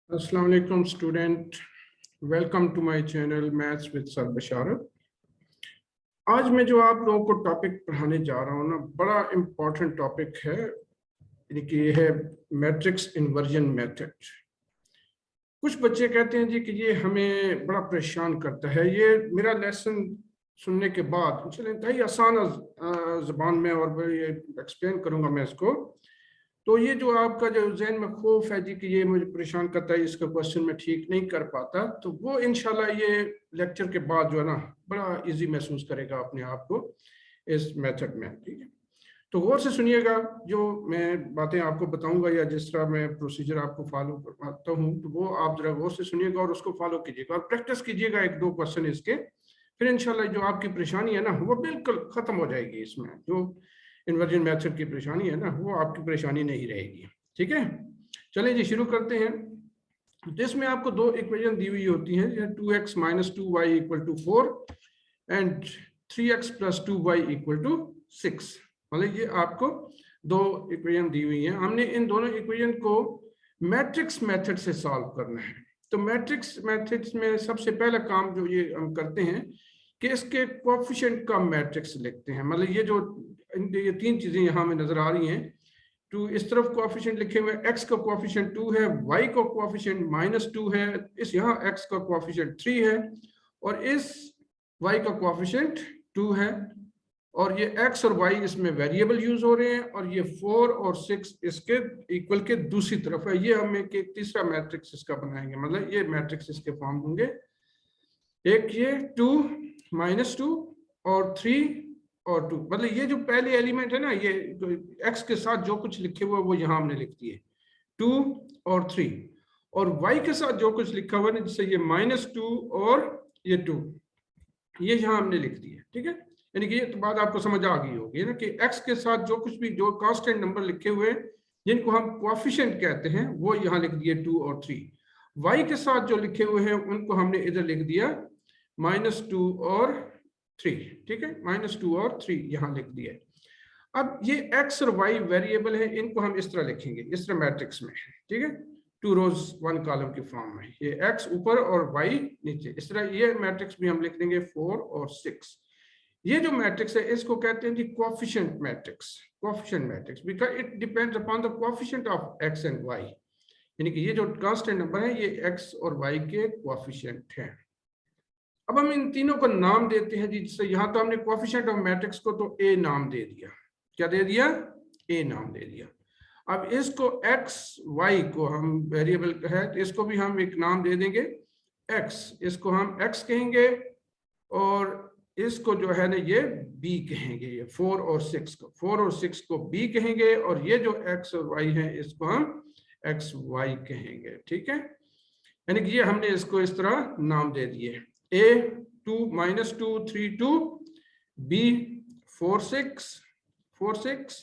अस्सलाम वालेकुम student, welcome to my channel maths with sir Basharat. आज मैं जो आप लोगों को टॉपिक पढ़ाने जा रहा हूँ ना, बड़ा इम्पोर्टेंट टॉपिक है। यानी कि ये है मैट्रिक्स इन्वर्जन मेथड। कुछ बच्चे कहते हैं जी कि ये हमें बड़ा परेशान करता है। ये मेरा लेसन सुनने के बाद चलिए इंतहाई आसान ज़बान में और ये एक्सप्लेन करूँगा मैं इसको। तो ये जो आपका जो जहन में खौफ है जी कि ये मुझे परेशान करता है, इसका क्वेश्चन मैं ठीक नहीं कर पाता, तो वो इंशाल्लाह ये लेक्चर के बाद जो है ना बड़ा इजी महसूस करेगा अपने आप को इस मेथड में। ठीक है, तो गौर से सुनिएगा जो मैं बातें आपको बताऊंगा या जिस तरह मैं प्रोसीजर आपको फॉलो करवाता हूँ, तो वो आप जरा गौर से सुनिएगा और उसको फॉलो कीजिएगा और प्रैक्टिस कीजिएगा एक दो क्वेश्चन इसके। फिर इंशाल्लाह जो आपकी परेशानी है ना वो बिल्कुल खत्म हो जाएगी। इसमें जो इन्वर्जन मेथड की परेशानी है ना वो आपकी परेशानी नहीं रहेगी। ठीक है, चलिए जी शुरू करते हैं। तो इसमें आपको दो इक्वेशन दी हुई होती हैं, 2x - 2y = 4 and 3x + 2y = 6। मतलब ये आपको दो इक्वेशन दी हुई हैं। हमने इन दोनों इक्वेशन को मैट्रिक्स मेथड से सॉल्व करना है। तो मैट्रिक्स मेथड्स में सबसे पहला काम जो ये हम करते हैं कि इसके कोएफिशिएंट का मैट्रिक्स लिखते हैं। मतलब ये तीन चीजें यहाँ में नजर आ रही हैं। टू इस तरफ कोएफिशिएंट लिखे हुए, x का कोएफिशिएंट 2 है, y का कोएफिशिएंट -2 है, इस यहाँ x का कोएफिशिएंट 3 है और इस y का कोएफिशिएंट 2 है और ये x और y इसमें वेरिएबल यूज हो रहे हैं और ये 4 और 6 इसके इक्वल के दूसरी तरफ है। ये हम एक तीसरा मैट्रिक्स इसका बनाएंगे। मतलब ये मैट्रिक्स इसके फॉर्म होंगे, एक ये 2 - 2 और 3 और 2। मतलब ये जो पहले एलिमेंट है ना, ये x के साथ जो कुछ लिखे हुआ है वो यहाँ हमने लिख दिए 2 और 3, और y के साथ जो कुछ लिखा हुआ है ना, जैसे ये -2 और ये 2, ये यहाँ हमने लिख दिए। ठीक है, यानी कि ये तो बात आपको समझ आ गई होगी ना कि x के साथ जो कुछ भी जो कांस्टेंट नंबर लिखे हुए जिनको हम कोएफिशिएंट कहते हैं वो यहाँ लिख दिए 2 और 3। y के साथ जो लिखे हुए हैं उनको हमने इधर लिख दिया -2 और 3। ठीक है, -2 और 3 यहाँ लिख दिए। अब ये x और y वेरिएबल है, इनको हम इस तरह लिखेंगे, इस तरह मैट्रिक्स में। ठीक है, 2 रोज 1 कॉलम की फॉर्म में, ये x ऊपर और y नीचे, इस तरह ये मैट्रिक्स भी हम लिख देंगे 4 और 6। ये जो मैट्रिक्स है इसको कहते हैं जी coefficient matrix. Coefficient matrix because it depends upon the coefficient of x and y। यानी कि ये जो कांस्टेंट नंबर है ये x और y के कोएफिशिएंट हैं। अब हम इन तीनों को नाम देते हैं जी। जैसे यहाँ तो हमने कोएफिशिएंट ऑफ मैट्रिक्स को तो a नाम दे दिया। क्या दे दिया? a नाम दे दिया। अब इसको x y को हम वेरिएबल है तो इसको भी हम एक नाम दे देंगे x, इसको हम x कहेंगे और इसको जो है ना ये b कहेंगे। ये 4 और 6 को 4 और 6 को b कहेंगे और ये जो x और y है इसको हम x y कहेंगे। ठीक है, यानी कि ये हमने इसको इस तरह नाम दे दिए। a 2 - 2 3 2, b 4 6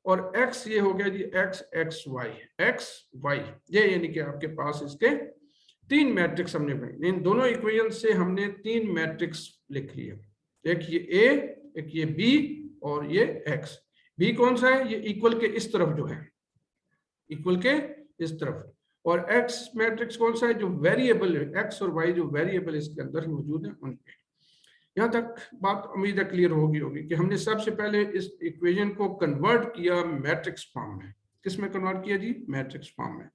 और x ये हो गया जी x y ये, यानी कि आपके पास इसके तीन मैट्रिक्स हमने बनाए। इन दोनों इक्वेशन से हमने तीन मैट्रिक्स लिख लिए, एक ये a, एक ये b और ये x। b कौन सा है? ये इक्वल के इस तरफ जो है, इक्वल के इस तरफ। और x मैट्रिक्स कौन सा है? जो वेरिएबल है, x और y जो वेरिएबल इसके अंदर मौजूद है उन पे। यहाँ तक बात उम्मीद है क्लियर होगी कि हमने सबसे पहले इस इक्वेशन को कन्वर्ट किया मैट्रिक्स फॉर्म में। किस में कन्वर्ट किया जी? मैट्रिक्स फॉर्म में।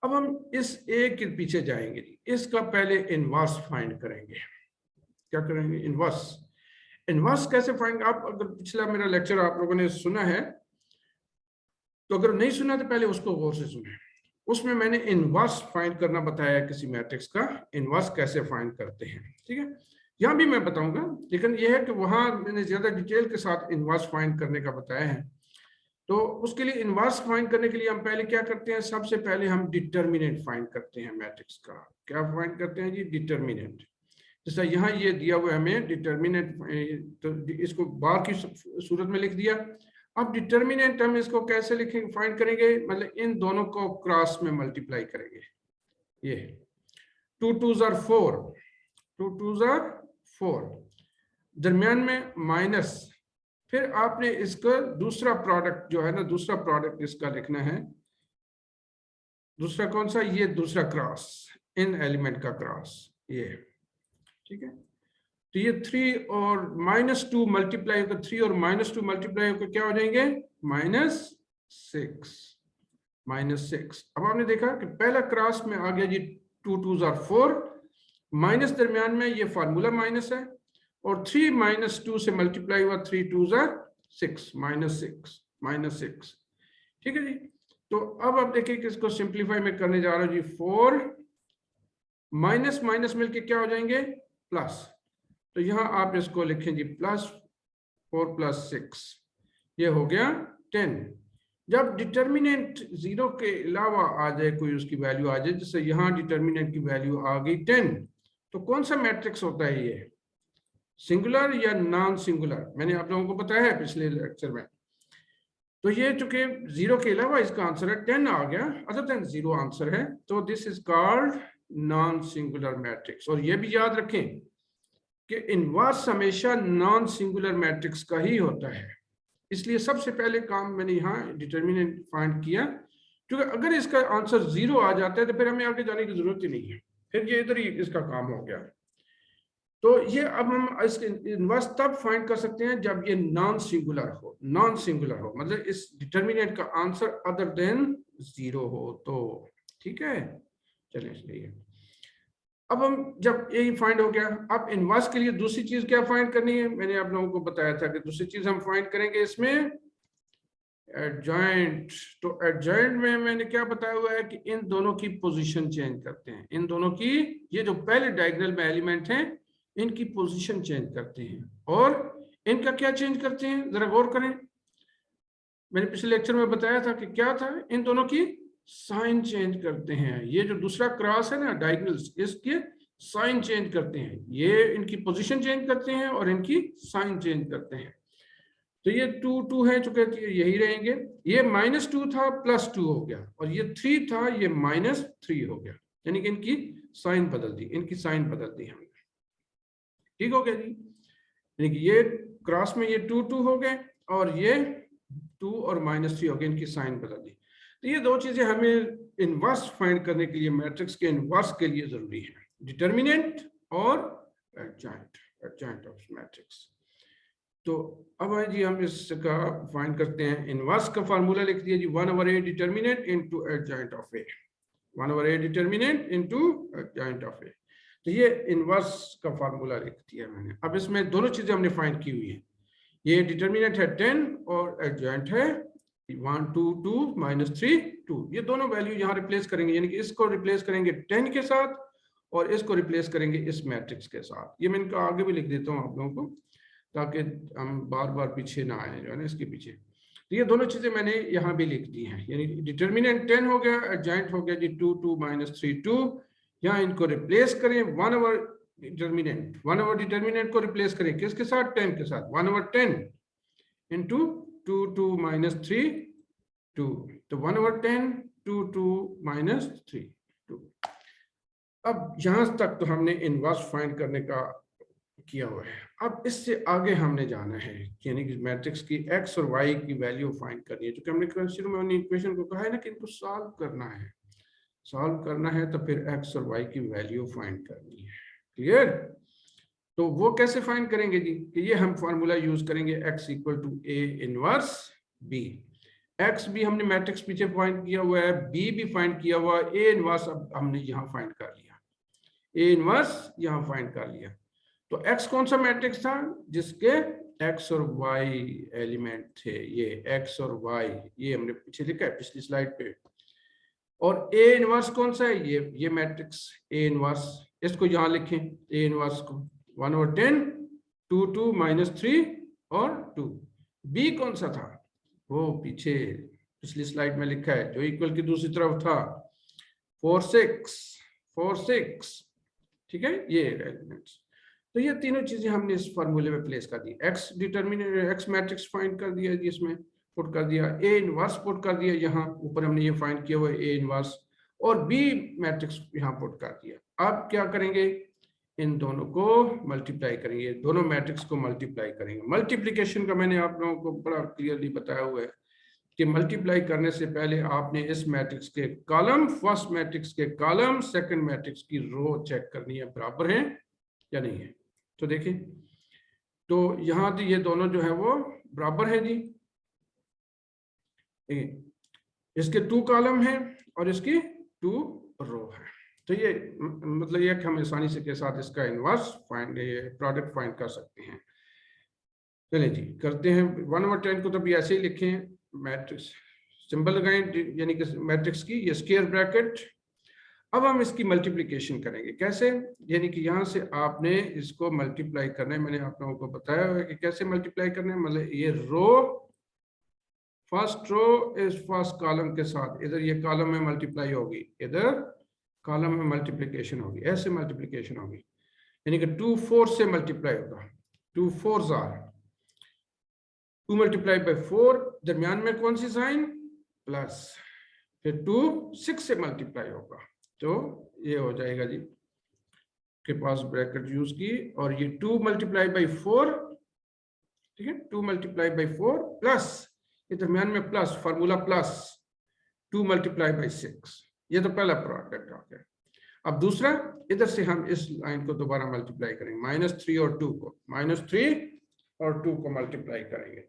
अब हम इस a के पीछे जाएंगे जी, इसका पहले इनवर्स फाइंड करेंगे। क्या करेंगे? इनवर्स। इनवर्स कैसे फाइंड? आप अगर पिछला मेरा लेक्चर आप लोगों ने सुना है तो अगर नहीं सुना तो पहले उसको गौर से सुने। उसमें मैंने इनवर्स फाइंड करना बताया, किसी मैट्रिक्स का इनवर्स कैसे फाइंड करते हैं। ठीक है, यहाँ भी मैं बताऊंगा, लेकिन यह है कि वहां मैंने ज्यादा डिटेल के साथ इनवर्स फाइंड करने का बताया है। तो उसके लिए इनवर्स फाइंड करने के लिए हम पहले क्या करते हैं? सबसे पहले हम डिटर्मिनेंट फाइंड करते हैं मैट्रिक्स का। क्या फाइंड करते हैं जी? डिटर्मिनेंट। जैसा यहाँ ये दिया हुआ है हमें डिटर्मिनेंट, तो इसको बार की सूरत में लिख दिया। अब डिटर्मिनेंट हम इसको कैसे लिखेंगे, फाइंड करेंगे? मतलब इन दोनों को क्रॉस में मल्टीप्लाई करेंगे। ये 2 2s are 4, 2 2s are 4, दरमियान में माइनस, फिर आपने इसका दूसरा प्रोडक्ट जो है ना, दूसरा प्रोडक्ट इसका लिखना है दूसरा कौन सा, ये दूसरा क्रॉस, इन एलिमेंट का क्रॉस ये, ठीक है। तो ये 3 और -2 मल्टीप्लाई होकर 3 और -2 मल्टीप्लाई होकर क्या हो जाएंगे, -6, -6। अब आपने देखा कि पहला क्रॉस में आ गया जी 2 2 जार 4, माइनस दरमियान में ये फार्मूला माइनस है, और 3 - 2 से मल्टीप्लाई हुआ 3 2 जार 6, -6, ठीक है जी। तो अब आप देखिए कि इसको सिंप्लीफाई में करने जा रहा हूं जी, 4 माइनस माइनस मिलके क्या हो जाएंगे, प्लस। तो यहां आप इसको लिखें जी +4 + 6, ये हो गया 10। जब डिटर्मिनेंट 0 के अलावा आ जाए, कोई उसकी वैल्यू आ जाए, जैसे यहां डिटर्मिनेंट की वैल्यू आ गई 10, तो कौन सा मैट्रिक्स होता है ये, सिंगुलर या नॉन सिंगुलर, मैंने आप लोगों को बताया है पिछले लेक्चर में। तो ये चूंकि 0 के अलावा इसका आंसर है, 10 आ गया, अदर देन 0 आंसर है, तो this is called non singular matrix. और ये भी याद रखें कि इनवर्स हमेशा नॉन सिंगुलर मैट्रिक्स का ही होता है, इसलिए सबसे पहले काम मैंने यहाँ डिटर्मिनेंट फाइंड किया, क्योंकि अगर इसका आंसर 0 आ जाता है तो फिर हमें आगे जाने की जरूरत ही नहीं है, फिर ये इधर ही इसका काम हो गया। तो ये अब हम इसके इनवर्स तब फाइंड कर सकते हैं जब ये नॉन सिंगुलर हो, नॉन सिंगुलर हो मतलब इस डिटर्मिनेंट का आंसर अदर देन 0 हो तो, ठीक है। चलिए इसलिए अब हम जब यही फाइंड हो गया, अब इनवर्स के लिए दूसरी चीज क्या फाइंड करनी है, मैंने आप लोगों को बताया था कि दूसरी चीज हम फाइंड करेंगे इसमें एडजॉइंट। तो एडजॉइंट में मैंने क्या बताया हुआ है कि इन दोनों की पोजीशन चेंज करते हैं, इन दोनों की, ये जो पहले डायगोनल में एलिमेंट हैं इनकी पोजीशन चेंज करते हैं, और इनका क्या चेंज करते हैं जरा गौर करें। मैंने पिछले लेक्चर में बताया था कि क्या था, इन दोनों की साइन चेंज करते हैं। ये जो दूसरा क्रॉस है ना डायगोनल्स, इसके साइन चेंज करते हैं, ये इनकी पोजीशन चेंज करते हैं और इनकी साइन चेंज करते हैं। तो ये 2 2 है, चुके यही रहेंगे, ये -2 था +2 हो गया, और ये 3 था ये -3 हो गया, यानी कि इनकी साइन बदल दी, इनकी साइन बदल दी हमने, ठीक हो गया जी। यानी कि ये क्रॉस में ये 2 2 हो गए, और ये 2 और -3 हो गए, इनकी साइन बदल दी। तो ये दो चीजें हमें इनवर्स फाइंड करने के लिए, मैट्रिक्स के इनवर्स के लिए जरूरी है, डिटर्मिनेंट और एडजॉइंट ऑफ मैट्रिक्स। तो अब है जी हम इसका फाइंड करते हैं, इनवर्स का फार्मूला लिख दिया जी 1/a determinant into adjoint of A, 1/a determinant into adjoint of A. तो ये इनवर्स का फार्मूला लिख दिया मैंने। अब इसमें दोनों चीजें हमने फाइंड की हुई है, ये डिटर्मिनेंट है 10 और एडजॉइंट है 1 2 2 -3 2, ये दोनों वैल्यू यहाँ रिप्लेस करेंगे, यानी कि इसको रिप्लेस करेंगे 10 के साथ और इसको रिप्लेस करेंगे इस मैट्रिक्स के साथ। ये मैं इनका आगे भी लिख देता हूँ आप लोगों को, ताकि हम बार बार पीछे ना आए जो है ना इसके पीछे। तो ये दोनों चीजें मैंने यहाँ भी लिख दी हैं, यानी डिटर्मिनेंट 10 हो गया, एडजॉइंट हो गया जी 2 2 -3 2। यहाँ इनको रिप्लेस करें 1/, डिटर्मिनेंट को रिप्लेस करें किसके साथ, 10 के साथ, 1/10 इंटू 2 2 -3 2, तो 1/10 2 2 -3 2। अब यहां तक तो हमने इनवर्स फाइंड करने का किया हुआ है। अब इससे आगे हमने जाना है, यानी कि मैट्रिक्स की एक्स और वाई की वैल्यू फाइंड करनी है, क्योंकि हमने शुरू में इक्वेशन को कहा है ना कि इनको सॉल्व करना है, सॉल्व करना है तो फिर एक्स और वाई की वैल्यू फाइंड करनी है, क्लियर। तो वो कैसे फाइंड करेंगे जी, कि ये हम फार्मूला यूज करेंगे x = a inverse b। x भी हमने मैट्रिक्स पीछे फाइंड किया हुआ है, b भी फाइंड किया हुआ है, a इनवर्स अब हमने यहाँ फाइंड कर लिया, a इनवर्स यहाँ फाइंड कर लिया। तो x कौन सा मैट्रिक्स था जिसके x और y एलिमेंट थे, ये x और y, ये हमने पीछे लिखा है पिछली स्लाइड पे। और a इनवर्स कौन सा है, ये मैट्रिक्स a इनवर्स, इसको यहाँ लिखें a इनवर्स को 1/10 2 2 -3 और 2। b कौन सा था, वो पीछे पिछली स्लाइड में लिखा है, जो इक्वल की दूसरी तरफ था 4 6, ठीक है, ये एलिमेंट्स। तो ये तीनों चीजें हमने इस फार्मूले में प्लेस कर दी, x determinant, x matrix find कर दिया जी, इसमें पुट कर दिया, a इनवर्स पुट कर दिया, यहाँ ऊपर हमने ये फाइंड किया हुआ है a इनवर्स, और b मैट्रिक्स यहाँ पुट कर दिया। अब क्या करेंगे, इन दोनों को मल्टीप्लाई करेंगे, दोनों मैट्रिक्स को मल्टीप्लाई करेंगे। मल्टीप्लिकेशन का मैंने आप लोगों को बड़ा क्लियरली बताया हुआ है कि मल्टीप्लाई करने से पहले आपने इस मैट्रिक्स के कॉलम, फर्स्ट मैट्रिक्स के कॉलम, सेकंड मैट्रिक्स की रो चेक करनी है, बराबर है या नहीं है। तो देखिए, तो यहां तो ये दोनों जो है वो बराबर है जी, इसके 2 कॉलम है और इसकी 2 रो है। तो ये मतलब ये कि हम आसानी से के साथ इसका इनवर्स फाइंड, प्रोडक्ट फाइंड कर सकते हैं। चलिए जी करते हैं। 1/10 को तो भी ऐसे ही लिखे हैं, मैट्रिक्स सिंबल लगाएं यानी कि मैट्रिक्स की ये स्क्वायर ब्रैकेट। अब हम इसकी मल्टीप्लिकेशन करेंगे कैसे, यानी कि यहाँ से आपने इसको मल्टीप्लाई करना है। मैंने आप लोगों को बताया हुआ है कि कैसे मल्टीप्लाई करना है। मतलब ये रो, फर्स्ट रो इस फर्स्ट कॉलम के साथ, इधर ये कॉलम में मल्टीप्लाई होगी, इधर कॉलम में मल्टीप्लिकेशन होगी, ऐसे मल्टीप्लिकेशन होगी, यानी कि 2 4 से मल्टीप्लाई होगा। 2 4s आर 2 मल्टीप्लाई बाई 4, दरमियान में कौन सी साइन, प्लस, फिर 2 6 से मल्टीप्लाई होगा, तो ये हो जाएगा जी के पास ब्रैकेट यूज की, और ये 2 मल्टीप्लाई बाई 4, ठीक है, 2 मल्टीप्लाई बाई 4 प्लस ये दरमियान में plus, formula plus 2 multiply by 6, ये तो पहला प्रोडक्ट आ गया। अब दूसरा, इधर से हम इस लाइन को दोबारा मल्टीप्लाई करेंगे, -3 और 2 को, -3 और 2 को मल्टीप्लाई करेंगे,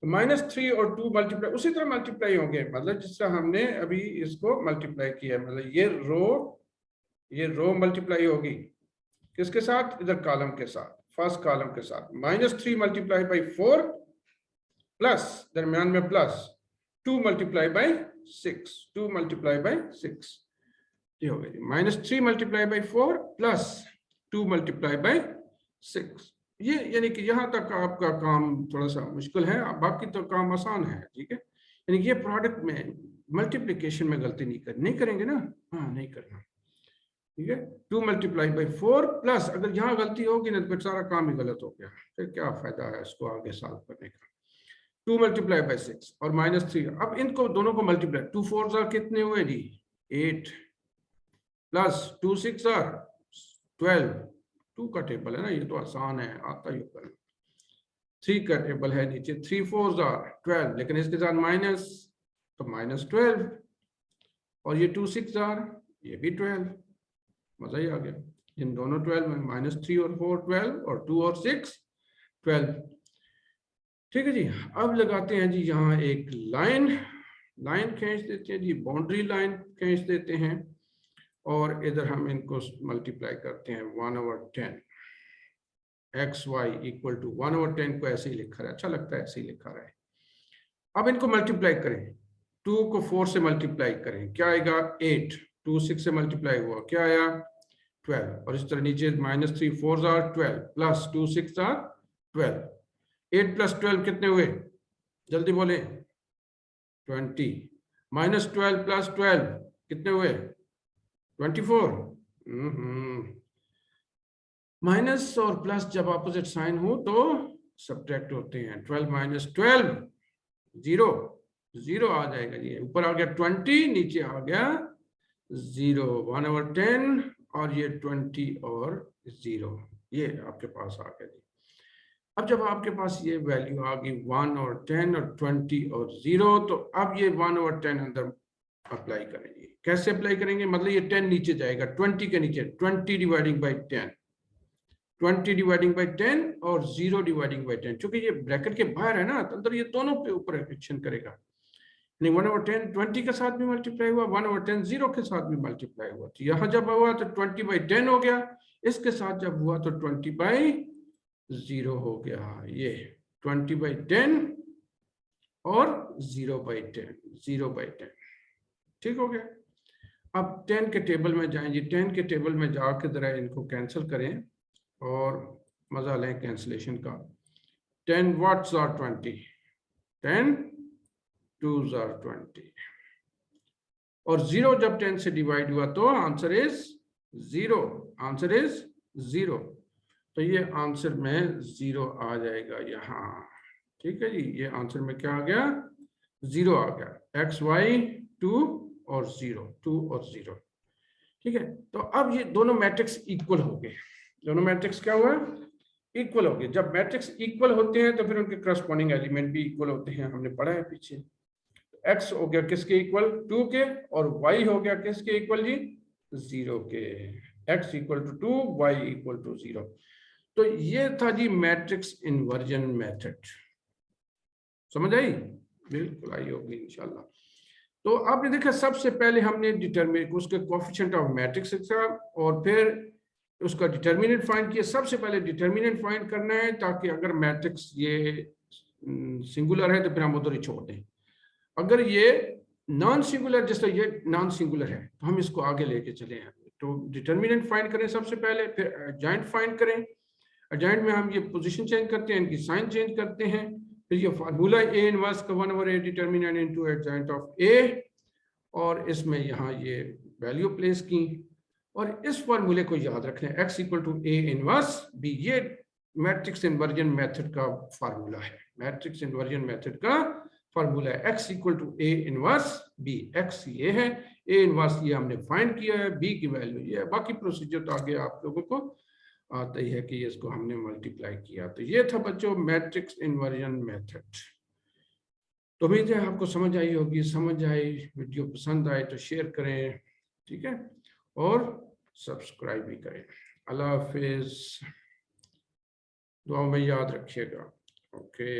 तो -3 और 2 मल्टीप्लाई उसी तरह मल्टीप्लाई होंगे, मतलब जिस तरह हमने अभी इसको मल्टीप्लाई किया। मतलब ये रो मल्टीप्लाई होगी किसके साथ, इधर कॉलम के साथ, फर्स्ट कॉलम के साथ, -3 मल्टीप्लाई बाई 4 प्लस दरमियान में plus 2 multiply by 6, 2 multiply by 6, ये हो गया -3 multiply by 4 plus 2 multiply by 6। ये यानी कि यहाँ तक आपका काम थोड़ा सा मुश्किल है, बाकी तो काम आसान है, ठीक है। यानी कि ये प्रोडक्ट में मल्टीप्लिकेशन में गलती नहीं करेंगे ना, हाँ नहीं करना, ठीक है। 2 मल्टीप्लाई बाई 4 प्लस, अगर यहाँ गलती होगी ना तो सारा काम ही गलत हो गया, फिर क्या फायदा है इसको आगे सॉल्व करने का। 2 मल्टीप्लाई बाई 6 और -3, अब इनको दोनों को मल्टीप्लाई, 2 4 कितने हुए जी 8, प्लस 2 6 12, 2 का टेबल है ना, ये तो आसान है, आता ही होगा। 3 का टेबल है नीचे, 3 4 12, लेकिन इसके साथ माइनस, तो -12, और ये 2 6 ये भी 12, मजा ही आ गया। इन दोनों 12 में -3 और 4 12 और 2 और 6 12, ठीक है जी। अब लगाते हैं जी यहाँ एक लाइन खींच देते हैं जी, बाउंड्री लाइन खींच देते हैं, और इधर हम इनको मल्टीप्लाई करते हैं 1/10, xy इक्वल टू 1/10 को ऐसे ही लिखा रहा है, अच्छा लगता है ऐसे ही लिखा रहा है। अब इनको मल्टीप्लाई करें, 2 को 4 से मल्टीप्लाई करें, क्या आएगा 8, 2 6 से मल्टीप्लाई हुआ, क्या आया 12, और इस तरह नीचे -3 4 12 प्लस 2 6 12, 8 प्लस 12 कितने हुए, जल्दी बोले 20, -12 प्लस 12 कितने हुए 24। माइनस और प्लस जब अपोजिट साइन हो तो सब्ट्रैक्ट होते हैं, 12 - 12 0, 0 आ जाएगा जी, ऊपर आ गया 20, नीचे आ गया 0, 1/10, और ये 20 और 0, ये आपके पास आ गया जी। अब जब आपके पास ये वैल्यू आ गई 1 और 10 और 20 और 0, तो अब ये 1/10 अंदर अप्लाई करेंगे। कैसे अप्लाई करेंगे, मतलब ये 10 नीचे जाएगा, 20 के नीचे 20 डिवाइडिंग बाई 10, 20 डिवाइडिंग बाई 10 और 0 डिवाइडिंग बाई 10, क्योंकि ये ब्रैकेट के बाहर है ना, तो अंदर ये दोनों पे ऊपर एक्शन करेगा। 1/10 20 के साथ भी मल्टीप्लाई हुआ, 1/10 0 के साथ भी मल्टीप्लाई हुआ, तो यहाँ जब हुआ तो 20/10 हो गया, इसके साथ जब हुआ तो 20/0 हो गया, ये 20/10 और 0/10, 0/10, ठीक हो गया। अब 10 के टेबल में जाएं जी, 10 के टेबल में जाकर जरा इनको कैंसिल करें और मजा लें कैंसिलेशन का। 10 व्हाट्स आर 20, 10 2s are 20, और 0 जब 10 से डिवाइड हुआ तो आंसर इज 0, आंसर इज 0, तो ये आंसर में 0 आ जाएगा यहाँ, ठीक है जी। ये आंसर में क्या आ गया 0 आ गया, x y 2 और 0, 2 और 0, ठीक है। तो अब ये दोनों मैट्रिक्स इक्वल हो गए, दोनों मैट्रिक्स क्या हुआ इक्वल हो गए। जब मैट्रिक्स इक्वल होते हैं तो फिर उनके करस्पॉन्डिंग एलिमेंट भी इक्वल होते हैं, हमने पढ़ा है पीछे। एक्स हो गया किसके इक्वल, 2 के, और वाई हो गया किसके इक्वल जी, 0 के। X equal to 2, y equal to 0। तो ये था जी मैट्रिक्स इन्वर्जन मेथड। समझ आई? बिल्कुल आई होगी इंशाल्लाह। तो आपने देखा सबसे पहले हमने डिटरमिनेंट उसके कोएफिशिएंट ऑफ मैट्रिक्स का और फिर उसका डिटरमिनेंट फाइंड किया। सबसे पहले डिटरमिनेंट फाइंड करना है ताकि अगर मैट्रिक्स ये सिंगुलर है तो फिर हम उधर ही छोड़ दें। अगर ये नॉन सिंगुलर, जैसे ये नॉन सिंगुलर है तो हम इसको आगे लेके चले हैं। तो डिटरमिनेंट फाइंड करें सबसे पहले, फिर एडजॉइंट फाइंड करें। एडजॉइंट में हम ये पोजीशन चेंज करते हैं, इनकी साइन चेंज करते हैं। फिर ये फार्मूला ए इनवर्स का 1/a determinant into adjoint of A, और इसमें यहाँ ये वैल्यू प्लेस की, और इस फार्मूले को याद रखना है, x equal to A inverse B. ये मैट्रिक्स इन्वर्जन मेथड का फार्मूला है। मैट्रिक्स इन्वर्जन मेथड का फार्मूला है x equal to A inverse B. x ये है, ए इनवर्स ये हमने फाइंड किया है, b की वैल्यू ये है। बाकी प्रोसीजर तो आगे आप लोगों को आता ही है कि इसको हमने मल्टीप्लाई किया। तो ये था बच्चों मैट्रिक्स इन्वर्जन मेथड। तो उम्मीद है आपको समझ आई होगी। समझ आई, वीडियो पसंद आए तो शेयर करें, ठीक है, और सब्सक्राइब भी करें। अल्लाह हाफिज, दुआ में याद रखिएगा। ओके।